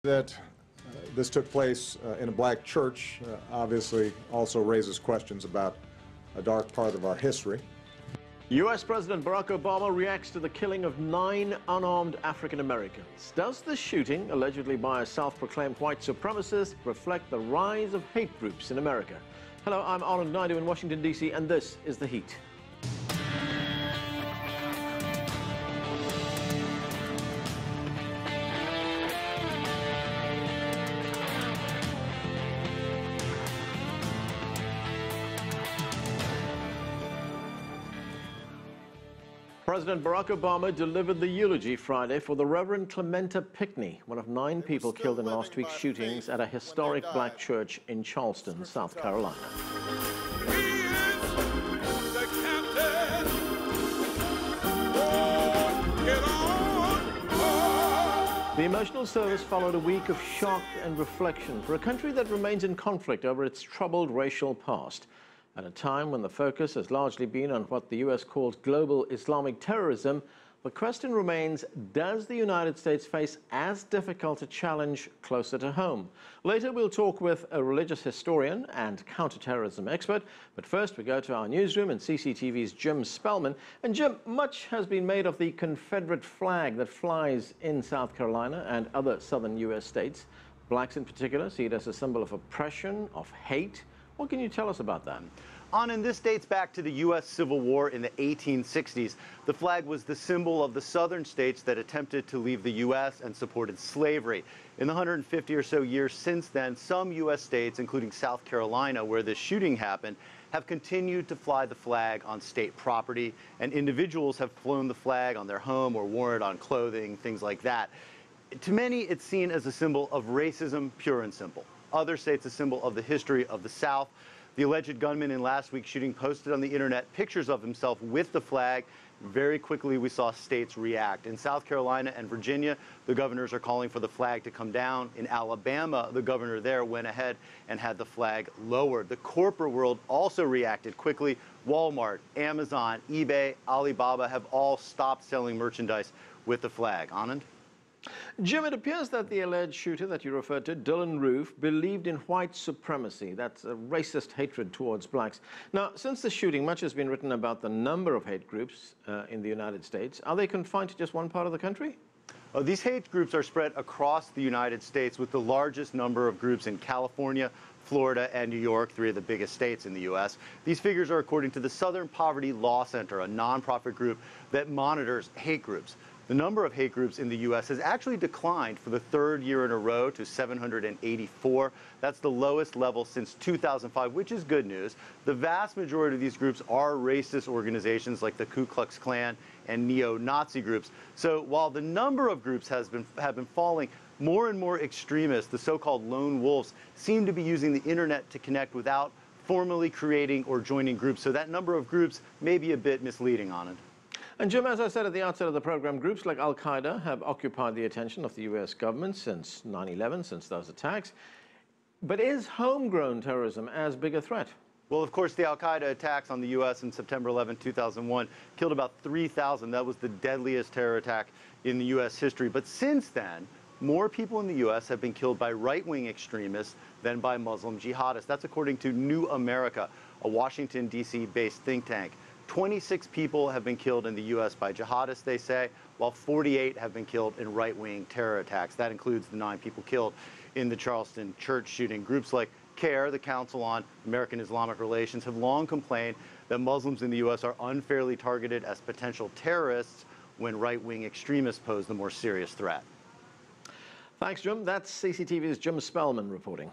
That this took place in a black church obviously also raises questions about a dark part of our history. U.S. President Barack Obama reacts to the killing of 9 unarmed African Americans. Does the shooting, allegedly by a self-proclaimed white supremacist, reflect the rise of hate groups in America? Hello, I'm Anand Naidu in Washington, D.C., and this is The Heat. President Barack Obama delivered the eulogy Friday for the Reverend Clementa Pinckney, one of 9 people killed in last week's shootings at a historic black church in Charleston, South Carolina. He is the captain. Oh, get on. The emotional service followed a week of shock and reflection for a country that remains in conflict over its troubled racial past. At a time when the focus has largely been on what the U.S. calls global Islamic terrorism, the question remains, does the United States face as difficult a challenge closer to home? Later, we'll talk with a religious historian and counterterrorism expert. But first, we go to our newsroom and CCTV's Jim Spellman. And Jim, much has been made of the Confederate flag that flies in South Carolina and other southern U.S. states. Blacks in particular see it as a symbol of oppression, of hate. What can you tell us about that? Anand, this dates back to the U.S. Civil War in the 1860s. The flag was the symbol of the southern states that attempted to leave the U.S. and supported slavery. In the 150 or so years since then, some U.S. states, including South Carolina, where this shooting happened, have continued to fly the flag on state property, and individuals have flown the flag on their home or worn it on clothing, things like that. To many, it's seen as a symbol of racism, pure and simple. Others say it's a symbol of the history of the South. The alleged gunman in last week's shooting posted on the internet pictures of himself with the flag. Very quickly, we saw states react. In South Carolina and Virginia, the governors are calling for the flag to come down. In Alabama, the governor there went ahead and had the flag lowered. The corporate world also reacted quickly. Walmart, Amazon, eBay, Alibaba have all stopped selling merchandise with the flag. Anand? Jim, it appears that the alleged shooter that you referred to, Dylan Roof, believed in white supremacy. That's a racist hatred towards blacks. Now, since the shooting, much has been written about the number of hate groups in the United States. Are they confined to just one part of the country? These hate groups are spread across the United States, with the largest number of groups in California, Florida, and New York, 3 of the biggest states in the U.S. These figures are according to the Southern Poverty Law Center, a nonprofit group that monitors hate groups. The number of hate groups in the U.S. has actually declined for the 3rd year in a row to 784. That's the lowest level since 2005, which is good news. The vast majority of these groups are racist organizations like the Ku Klux Klan and neo-Nazi groups. So while the number of groups have been falling, more and more extremists, the so-called lone wolves, seem to be using the internet to connect without formally creating or joining groups. So that number of groups may be a bit misleading, Anand. And Jim, as I said at the outset of the program, groups like Al-Qaeda have occupied the attention of the U.S. government since 9/11, since those attacks. But is homegrown terrorism as big a threat? Well, of course, the Al-Qaeda attacks on the U.S. on September 11, 2001 killed about 3,000. That was the deadliest terror attack in the U.S. history. But since then, more people in the U.S. have been killed by right-wing extremists than by Muslim jihadists. That's according to New America, a Washington, D.C.-based think tank. 26 people have been killed in the U.S. by jihadists, they say, while 48 have been killed in right-wing terror attacks. That includes the 9 people killed in the Charleston church shooting. Groups like CARE, the Council on American Islamic Relations, have long complained that Muslims in the U.S. are unfairly targeted as potential terrorists when right-wing extremists pose the more serious threat. Thanks, Jim. That's CCTV's Jim Spellman reporting.